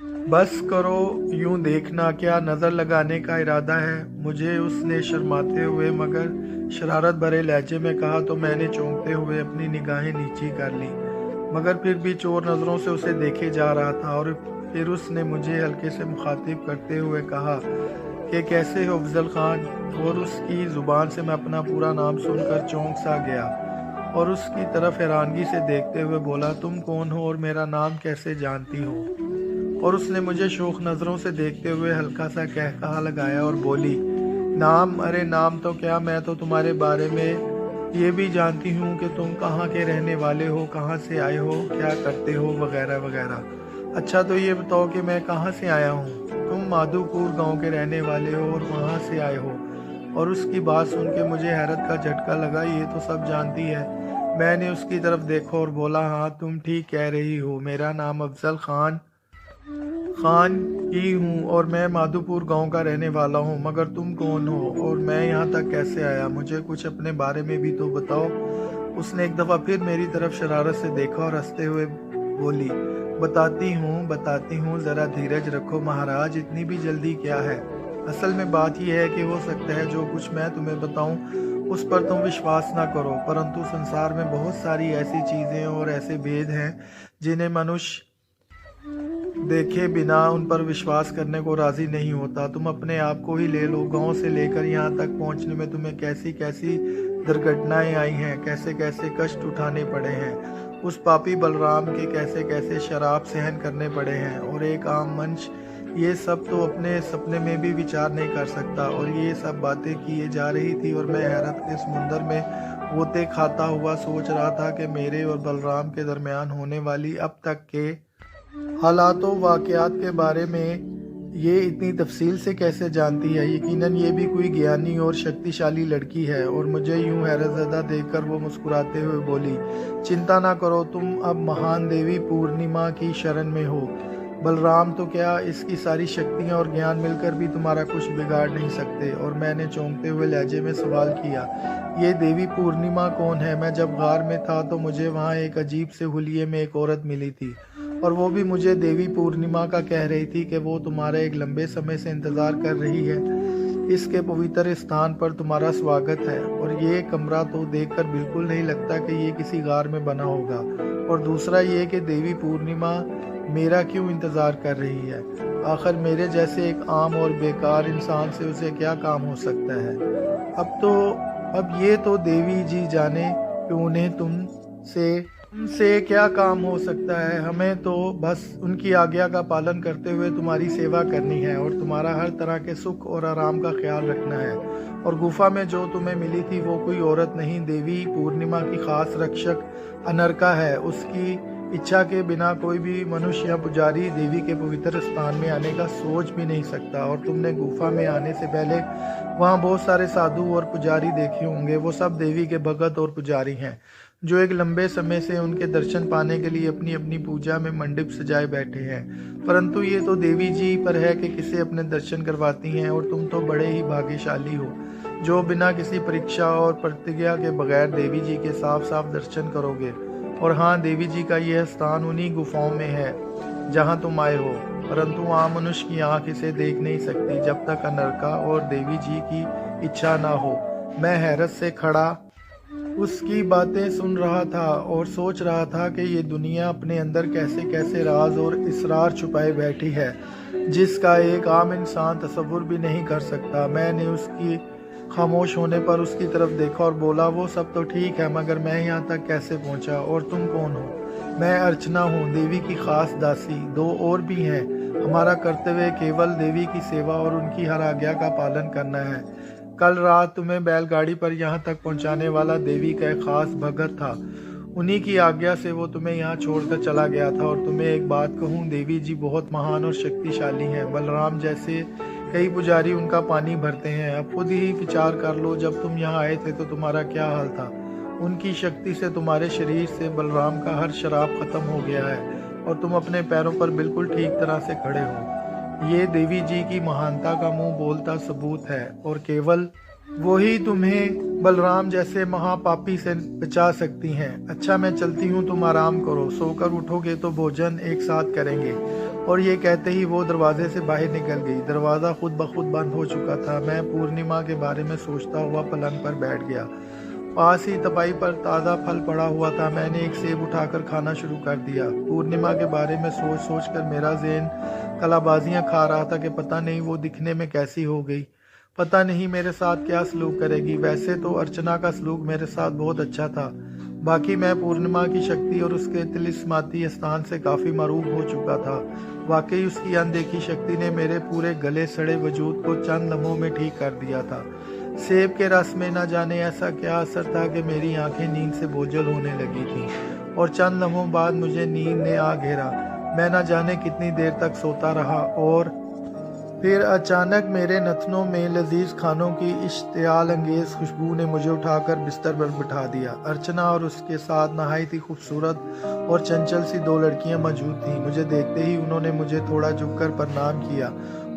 बस करो, यूं देखना क्या नज़र लगाने का इरादा है? मुझे उसने शर्माते हुए मगर शरारत भरे लहजे में कहा तो मैंने चौंकते हुए अपनी निगाहें नीची कर ली, मगर फिर भी चोर नज़रों से उसे देखे जा रहा था। और फिर उसने मुझे हल्के से मुखातिब करते हुए कहा कि कैसे हो अफजल खान। और उसकी ज़ुबान से मैं अपना पूरा नाम सुनकर चौंक सा गया और उसकी तरफ हैरानगी से देखते हुए बोला, तुम कौन हो और मेरा नाम कैसे जानती हो? और उसने मुझे शौक नज़रों से देखते हुए हल्का सा कहकहा लगाया और बोली, नाम? अरे नाम तो क्या, मैं तो तुम्हारे बारे में ये भी जानती हूँ कि तुम कहाँ के रहने वाले हो, कहाँ से आए हो, क्या करते हो, वगैरह वगैरह। अच्छा तो ये बताओ कि मैं कहाँ से आया हूँ? तुम माधोपुर गांव के रहने वाले हो और वहाँ से आए हो? और उसकी बात सुन के मुझे हैरत का झटका लगा, ये तो सब जानती है। मैंने उसकी तरफ देखा और बोला, हाँ तुम ठीक कह रही हो, मेरा नाम अफजल खान ही हूँ और मैं माधोपुर गांव का रहने वाला हूँ। मगर तुम कौन हो और मैं यहाँ तक कैसे आया? मुझे कुछ अपने बारे में भी तो बताओ। उसने एक दफ़ा फिर मेरी तरफ शरारत से देखा और हंसते हुए बोली, बताती हूँ, ज़रा धीरज रखो महाराज, इतनी भी जल्दी क्या है? असल में बात यह है कि हो सकता है जो कुछ मैं तुम्हें बताऊं उस पर तुम विश्वास ना करो, परंतु संसार में बहुत सारी ऐसी चीज़ें और ऐसे भेद हैं जिन्हें मनुष्य देखे बिना उन पर विश्वास करने को राजी नहीं होता। तुम अपने आप को ही ले लो, गांव से लेकर यहाँ तक पहुँचने में तुम्हें कैसी कैसी दुर्घटनाएं आई हैं, कैसे कैसे कष्ट उठाने पड़े हैं, उस पापी बलराम के कैसे कैसे शराब सहन करने पड़े हैं, और एक आम मनुष्य ये सब तो अपने सपने में भी विचार नहीं कर सकता। और ये सब बातें किए जा रही थी और मैं हैरत के समुंदर में गोते खाता हुआ सोच रहा था कि मेरे और बलराम के दरमियान होने वाली अब तक के हालातों वाक़यात के बारे में ये इतनी तफसील से कैसे जानती है? यकीनन ये भी कोई ज्ञानी और शक्तिशाली लड़की है। और मुझे यूं हैरतज़दा देखकर वो मुस्कुराते हुए बोली, चिंता ना करो, तुम अब महान देवी पूर्णिमा की शरण में हो। बलराम तो क्या, इसकी सारी शक्तियाँ और ज्ञान मिलकर भी तुम्हारा कुछ बिगाड़ नहीं सकते। और मैंने चौंकते हुए लहजे में सवाल किया, ये देवी पूर्णिमा कौन है? मैं जब गार में था तो मुझे वहाँ एक अजीब से हुलिये में एक औरत मिली थी और वो भी मुझे देवी पूर्णिमा का कह रही थी कि वो तुम्हारा एक लंबे समय से इंतज़ार कर रही है। इसके पवित्र स्थान पर तुम्हारा स्वागत है। और ये कमरा तो देखकर बिल्कुल नहीं लगता कि ये किसी गार में बना होगा। और दूसरा ये कि देवी पूर्णिमा मेरा क्यों इंतज़ार कर रही है? आखिर मेरे जैसे एक आम और बेकार इंसान से उसे क्या काम हो सकता है? अब ये तो देवी जी जाने कि उन्हें तुमसे क्या काम हो सकता है। हमें तो बस उनकी आज्ञा का पालन करते हुए तुम्हारी सेवा करनी है और तुम्हारा हर तरह के सुख और आराम का ख्याल रखना है। और गुफा में जो तुम्हें मिली थी वो कोई औरत नहीं, देवी पूर्णिमा की खास रक्षक अनरका है। उसकी इच्छा के बिना कोई भी मनुष्य या पुजारी देवी के पवित्र स्थान में आने का सोच भी नहीं सकता। और तुमने गुफा में आने से पहले वहाँ बहुत सारे साधु और पुजारी देखे होंगे। वो सब देवी के भगत और पुजारी हैं जो एक लंबे समय से उनके दर्शन पाने के लिए अपनी अपनी पूजा में मंडप सजाए बैठे हैं। परंतु ये तो देवी जी पर है कि किसे अपने दर्शन करवाती हैं। और तुम तो बड़े ही भाग्यशाली हो जो बिना किसी परीक्षा और प्रतिज्ञा के बगैर देवी जी के साफ साफ दर्शन करोगे। और हाँ, देवी जी का यह स्थान उन्हीं गुफाओं में है जहाँ तुम आए हो, परंतु आम मनुष्य की आंख इसे देख नहीं सकती जब तक अनरका और देवी जी की इच्छा ना हो। मैं हैरत से खड़ा उसकी बातें सुन रहा था और सोच रहा था कि ये दुनिया अपने अंदर कैसे कैसे राज और इसरार छुपाए बैठी है जिसका एक आम इंसान तसव्वुर भी नहीं कर सकता। मैंने उसकी खामोश होने पर उसकी तरफ देखा और बोला, वो सब तो ठीक है, मगर मैं यहाँ तक कैसे पहुँचा और तुम कौन हो? मैं अर्चना हूँ, देवी की खास दासी। दो और भी हैं। हमारा कर्तव्य केवल देवी की सेवा और उनकी हर आज्ञा का पालन करना है। कल रात तुम्हें बैलगाड़ी पर यहाँ तक पहुँचाने वाला देवी का एक खास भगत था। उन्हीं की आज्ञा से वो तुम्हें यहाँ छोड़कर चला गया था। और तुम्हें एक बात कहूँ, देवी जी बहुत महान और शक्तिशाली हैं। बलराम जैसे कई पुजारी उनका पानी भरते हैं। अब खुद ही विचार कर लो, जब तुम यहाँ आए थे तो तुम्हारा क्या हाल था। उनकी शक्ति से तुम्हारे शरीर से बलराम का हर शराब खत्म हो गया है और तुम अपने पैरों पर बिल्कुल ठीक तरह से खड़े हो। ये देवी जी की महानता का मुंह बोलता सबूत है। और केवल वही तुम्हें बलराम जैसे महापापी से बचा सकती हैं। अच्छा मैं चलती हूँ, तुम आराम करो, सोकर उठोगे तो भोजन एक साथ करेंगे। और ये कहते ही वो दरवाजे से बाहर निकल गई। दरवाज़ा खुद ब खुद बंद हो चुका था। मैं पूर्णिमा के बारे में सोचता हुआ पलंग पर बैठ गया। पास ही तपाई पर ताज़ा फल पड़ा हुआ था। मैंने एक सेब उठाकर खाना शुरू कर दिया। पूर्णिमा के बारे में सोच सोच कर मेरा ज़हन कलाबाजियाँ खा रहा था कि पता नहीं वो दिखने में कैसी हो गई, पता नहीं मेरे साथ क्या सलूक करेगी। वैसे तो अर्चना का सलूक मेरे साथ बहुत अच्छा था, बाकी मैं पूर्णिमा की शक्ति और उसके तिलिस्माती स्थान से काफ़ी मरूब हो चुका था। वाकई उसकी अनदेखी शक्ति ने मेरे पूरे गले सड़े वजूद को चंद लम्हों में ठीक कर दिया था। सेब के रस में न जाने ऐसा क्या असर था कि मेरी आंखें नींद से बोझल होने लगी थीं और चंद लम्हों बाद मुझे नींद ने आ घेरा। मैं न जाने कितनी देर तक सोता रहा और फिर अचानक मेरे नथनों में लजीज खानों की इश्तियाल अंगेज खुशबू ने मुझे उठाकर बिस्तर पर बिठा दिया। अर्चना और उसके साथ नहायत ही खूबसूरत और चंचल सी दो लड़कियां मौजूद थीं। मुझे देखते ही उन्होंने मुझे थोड़ा झुककर प्रणाम किया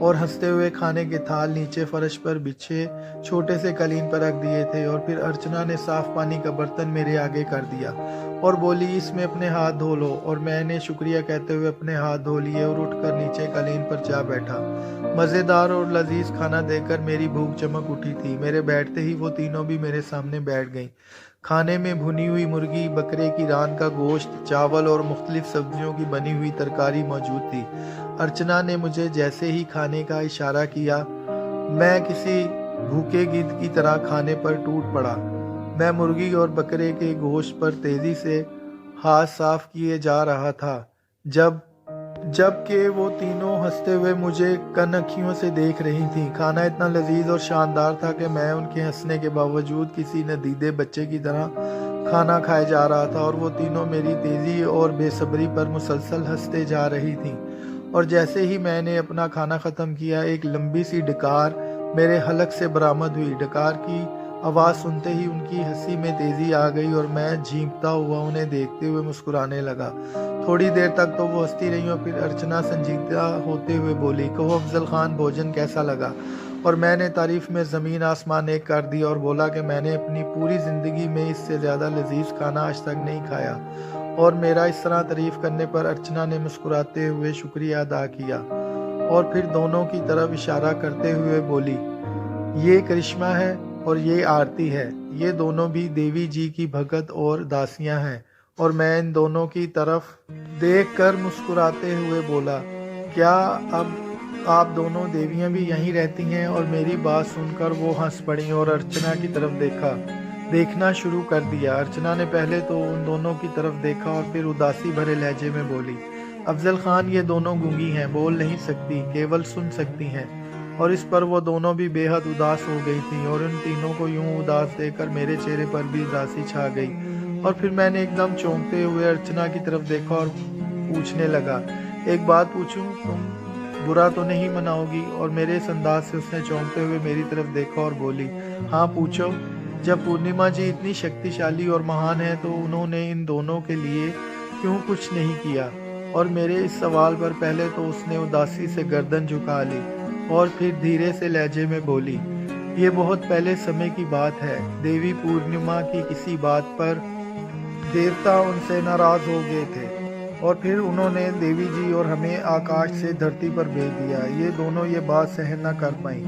और हंसते हुए खाने के थाल नीचे फर्श पर बिछे छोटे से कालीन पर रख दिए थे। और फिर अर्चना ने साफ पानी का बर्तन मेरे आगे कर दिया और बोली, इसमें अपने हाथ धो लो। और मैंने शुक्रिया कहते हुए अपने हाथ धो लिए और उठकर नीचे कालीन पर जा बैठा। मज़ेदार और लजीज खाना देखकर मेरी भूख चमक उठी थी। मेरे बैठते ही वो तीनों भी मेरे सामने बैठ गईं। खाने में भुनी हुई मुर्गी, बकरे की रान का गोश्त, चावल और मुख्तलिफ सब्जियों की बनी हुई तरकारी मौजूद थी। अर्चना ने मुझे जैसे ही खाने का इशारा किया, मैं किसी भूखे गिद्ध की तरह खाने पर टूट पड़ा। मैं मुर्गी और बकरे के गोश्त पर तेजी से हाथ साफ किए जा रहा था जबकि वो तीनों हंसते हुए मुझे कनखियों से देख रही थीं। खाना इतना लजीज और शानदार था कि मैं उनके हंसने के बावजूद किसी नदीदे बच्चे की तरह खाना खाए जा रहा था और वो तीनों मेरी तेजी और बेसब्री पर मुसलसल हंसते जा रही थीं। और जैसे ही मैंने अपना खाना ख़त्म किया, एक लंबी सी डकार मेरे हलक से बरामद हुई। डकार की आवाज़ सुनते ही उनकी हंसी में तेज़ी आ गई और मैं झींकता हुआ उन्हें देखते हुए मुस्कुराने लगा। थोड़ी देर तक तो वो हंसती रही और फिर अर्चना संजीदा होते हुए बोली, कहो अफजल खान, भोजन कैसा लगा? और मैंने तारीफ़ में ज़मीन आसमान एक कर दी और बोला कि मैंने अपनी पूरी ज़िंदगी में इससे ज़्यादा लजीज खाना आज तक नहीं खाया। और मेरा इस तरह तारीफ़ करने पर अर्चना ने मुस्कुराते हुए शुक्रिया अदा किया और फिर दोनों की तरफ इशारा करते हुए बोली, ये करिश्मा है और ये आरती है। ये दोनों भी देवी जी की भगत और दासियां हैं। और मैं इन दोनों की तरफ देखकर मुस्कुराते हुए बोला, क्या अब आप दोनों देवियां भी यहीं रहती हैं? और मेरी बात सुनकर वो हंस पड़ी और अर्चना की तरफ देखना शुरू कर दिया। अर्चना ने पहले तो उन दोनों की तरफ देखा और फिर उदासी भरे लहजे में बोली, अफजल खान, ये दोनों गूंगी हैं, बोल नहीं सकती, केवल सुन सकती हैं। और इस पर वो दोनों भी बेहद उदास हो गई थीं और उन तीनों को यूं उदास देखकर मेरे चेहरे पर भी उदासी छा गई। और फिर मैंने एकदम चौंकते हुए अर्चना की तरफ देखा और पूछने लगा, एक बात पूछूं, तुम बुरा तो नहीं मनाओगी? और मेरे इस अंदाज से उसने चौंकते हुए मेरी तरफ देखा और बोली, हाँ पूछो। जब पूर्णिमा जी इतनी शक्तिशाली और महान है तो उन्होंने इन दोनों के लिए क्यों कुछ नहीं किया? और मेरे इस सवाल पर पहले तो उसने उदासी से गर्दन झुका ली और फिर धीरे से लहजे में बोली, ये बहुत पहले समय की बात है। देवी पूर्णिमा की किसी बात पर देवता उनसे नाराज हो गए थे और फिर उन्होंने देवी जी और हमें आकाश से धरती पर भेज दिया। ये दोनों ये बात सहन न कर पाई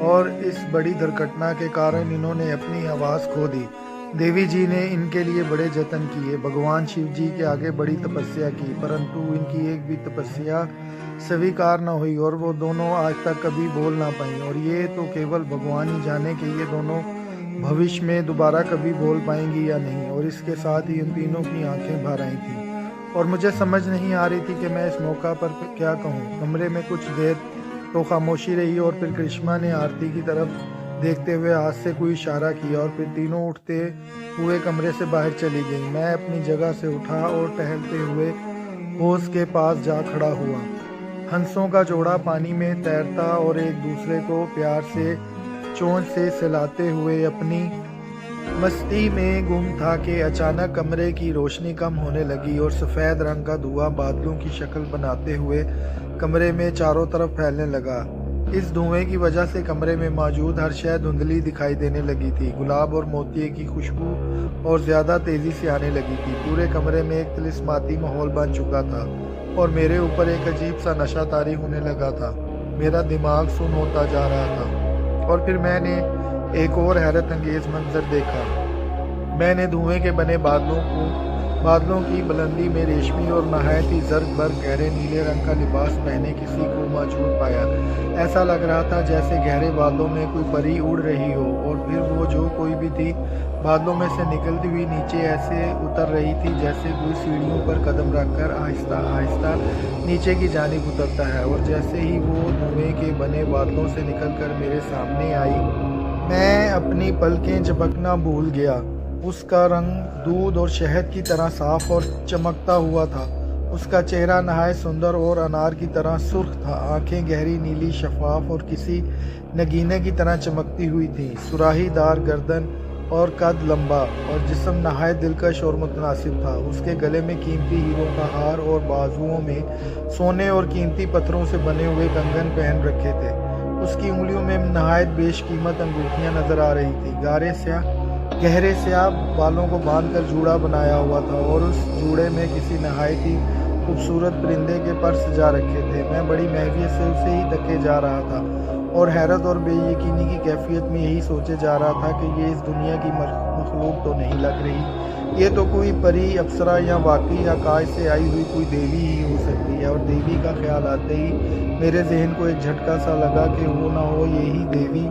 और इस बड़ी दुर्घटना के कारण इन्होंने अपनी आवाज़ खो दी। देवी जी ने इनके लिए बड़े जतन किए, भगवान शिव जी के आगे बड़ी तपस्या की, परंतु इनकी एक भी तपस्या स्वीकार न हुई और वो दोनों आज तक कभी बोल ना पाई। और ये तो केवल भगवान ही जाने कि ये दोनों भविष्य में दोबारा कभी बोल पाएंगी या नहीं। और इसके साथ ही उन तीनों की आंखें भर आई थीं और मुझे समझ नहीं आ रही थी कि मैं इस मौका पर क्या कहूँ। कमरे में कुछ देर तो खामोशी रही और फिर करिश्मा ने आरती की तरफ देखते हुए हाथ से कोई इशारा किया और फिर तीनों उठते हुए कमरे से बाहर चली गई। मैं अपनी जगह से उठा और टहलते हुए हौज के पास जा खड़ा हुआ। हंसों का जोड़ा पानी में तैरता और एक दूसरे को प्यार से चोंच से सहलाते हुए अपनी मस्ती में गुम था कि अचानक कमरे की रोशनी कम होने लगी और सफ़ेद रंग का धुआं बादलों की शक्ल बनाते हुए कमरे में चारों तरफ फैलने लगा। इस धुएं की वजह से कमरे में मौजूद हर शय धुंधली दिखाई देने लगी थी। गुलाब और मोतिये की खुशबू और ज़्यादा तेज़ी से आने लगी थी। पूरे कमरे में एक तिलिस्माती माहौल बन चुका था और मेरे ऊपर एक अजीब सा नशा तारी होने लगा था। मेरा दिमाग सुन्न होता जा रहा था। और फिर मैंने एक और हैरत अंगेज़ मंजर देखा। मैंने धुएं के बने बादलों की बुलंदी में रेशमी और नहायत ही जर्द बर्ग गहरे नीले रंग का लिबास पहने किसी को मौजूद पाया। ऐसा लग रहा था जैसे गहरे बादलों में कोई परी उड़ रही हो और फिर वो जो कोई भी थी बादलों में से निकलती हुई नीचे ऐसे उतर रही थी जैसे कोई सीढ़ियों पर कदम रखकर आहिस्ता आहिस्ता नीचे की जानिब उतरता है। और जैसे ही वो धुएं के बने बादलों से निकलकर मेरे सामने आई, मैं अपनी पलकें झपकना भूल गया। उसका रंग दूध और शहद की तरह साफ और चमकता हुआ था। उसका चेहरा नहायत सुंदर और अनार की तरह सुर्ख था। आंखें गहरी नीली शफाफ और किसी नगीने की तरह चमकती हुई थी। सुराहीदार गर्दन और कद लंबा और जिस्म नहायत दिलकश और मुतनासिब था। उसके गले में कीमती हीरों का हार और बाजुओं में सोने और कीमती पत्थरों से बने हुए कंगन पहन रखे थे। उसकी उंगलियों में नहायत बेशकीमत अंगूठियां नजर आ रही थी। गहरे स्याह बालों को बांधकर जूड़ा बनाया हुआ था और उस जूड़े में किसी नहायत ही खूबसूरत परिंदे के पर सजा रखे थे। मैं बड़ी महवियत से उसे ही तके जा रहा था और हैरत और बेयकीनी की कैफियत में यही सोचे जा रहा था कि ये इस दुनिया की मखलूक तो नहीं लग रही। ये तो कोई परी, अप्सरा या वाकई आकाश से आई हुई कोई देवी ही हो सकती है। और देवी का ख्याल आते ही मेरे जहन को एक झटका सा लगा कि हो ना हो यही देवी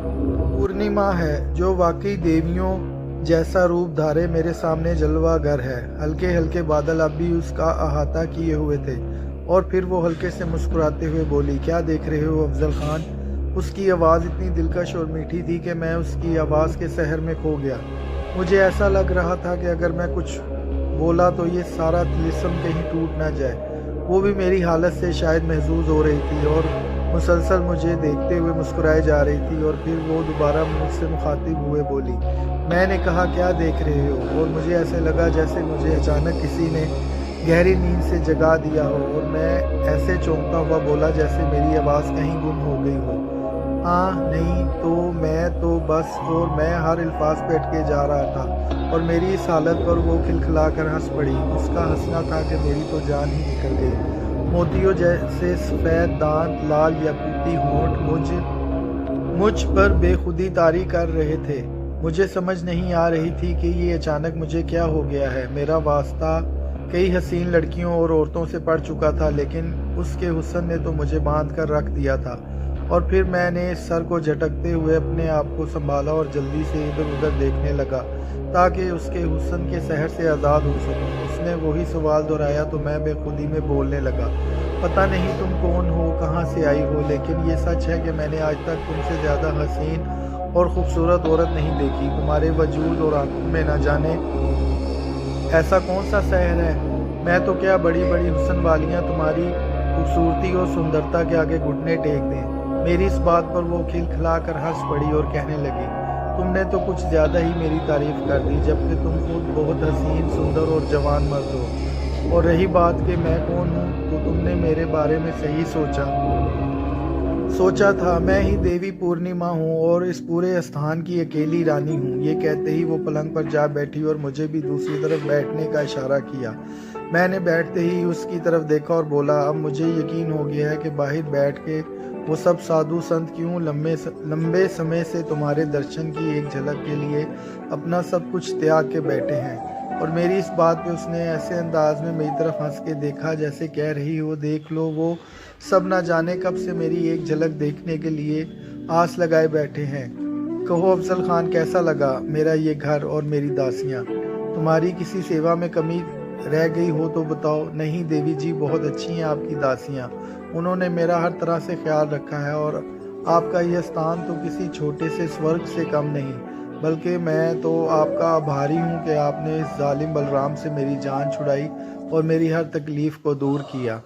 पूर्णिमा है जो वाकई देवियों जैसा रूप धारे मेरे सामने जलवागर है। हल्के हल्के बादल अब भी उसका अहाता किए हुए थे। और फिर वो हल्के से मुस्कुराते हुए बोली, क्या देख रहे हो अफजल खान? उसकी आवाज़ इतनी दिलकश और मीठी थी कि मैं उसकी आवाज़ के सहर में खो गया। मुझे ऐसा लग रहा था कि अगर मैं कुछ बोला तो ये सारा तिलिस्म कहीं टूट ना जाए। वो भी मेरी हालत से शायद महसूस हो रही थी और मुसलसल मुझे देखते हुए मुस्कुराए जा रही थी। और फिर वो दोबारा मुझसे मुखातिब हुए बोली। मैंने कहा, क्या देख रहे हो? और मुझे ऐसे लगा जैसे मुझे अचानक किसी ने गहरी नींद से जगा दिया हो और मैं ऐसे चौंकता हुआ बोला जैसे मेरी आवाज़ कहीं गुम हो गई हो। हाँ, नहीं तो, मैं तो बस। और मैं हर अल्फाज पे अटके जा रहा था और मेरी इस हालत पर वो खिलखिला कर हंस पड़ी। उसका हंसना था कि मेरी तो जान ही निकल गई। मोतियों जैसे सफ़ेद दांत, लाल याकूती होंठ मुझ पर बेखुदी तारी कर रहे थे। मुझे समझ नहीं आ रही थी कि ये अचानक मुझे क्या हो गया है। मेरा वास्ता कई हसीन लड़कियों और औरतों से पड़ चुका था, लेकिन उसके हुस्न ने तो मुझे बांध कर रख दिया था। और फिर मैंने सर को झटकते हुए अपने आप को संभाला और जल्दी से इधर उधर देखने लगा ताकि उसके हुस्न के सहर से आज़ाद हो सकूं। उसने वही सवाल दोहराया तो मैं बेखुदी में बोलने लगा, पता नहीं तुम कौन हो, कहाँ से आई हो, लेकिन ये सच है कि मैंने आज तक तुमसे ज़्यादा हसीन और ख़ूबसूरत औरत नहीं देखी। तुम्हारे वजूद और आंखों में न जाने ऐसा कौन सा सहर है। मैं तो क्या, बड़ी बड़ी हुस्न वालियाँ तुम्हारी खूबसूरती और सुंदरता के आगे घुटने टेक दें। मेरी इस बात पर वो खिलखिला कर हंस पड़ी और कहने लगी, तुमने तो कुछ ज़्यादा ही मेरी तारीफ़ कर दी, जबकि तुम खुद बहुत हसीन, सुंदर और जवान मर्द हो। और रही बात कि मैं कौन हूँ, तो तुमने मेरे बारे में सही सोचा था। मैं ही देवी पूर्णिमा हूँ और इस पूरे स्थान की अकेली रानी हूँ। ये कहते ही वो पलंग पर जा बैठी और मुझे भी दूसरी तरफ बैठने का इशारा किया। मैंने बैठते ही उसकी तरफ देखा और बोला, अब मुझे यकीन हो गया है कि बाहर बैठ के वो सब साधु संत क्यों लंबे समय से तुम्हारे दर्शन की एक झलक के लिए अपना सब कुछ त्याग के बैठे हैं। और मेरी इस बात पे उसने ऐसे अंदाज में मेरी तरफ हंस के देखा जैसे कह रही हो, देख लो, वो सब ना जाने कब से मेरी एक झलक देखने के लिए आस लगाए बैठे हैं। कहो अफजल खान, कैसा लगा मेरा ये घर और मेरी दासियाँ? तुम्हारी किसी सेवा में कमी रह गई हो तो बताओ। नहीं देवी जी, बहुत अच्छी हैं आपकी दासियाँ। उन्होंने मेरा हर तरह से ख्याल रखा है और आपका यह स्थान तो किसी छोटे से स्वर्ग से कम नहीं, बल्कि मैं तो आपका आभारी हूँ कि आपने इस जालिम बलराम से मेरी जान छुड़ाई और मेरी हर तकलीफ़ को दूर किया।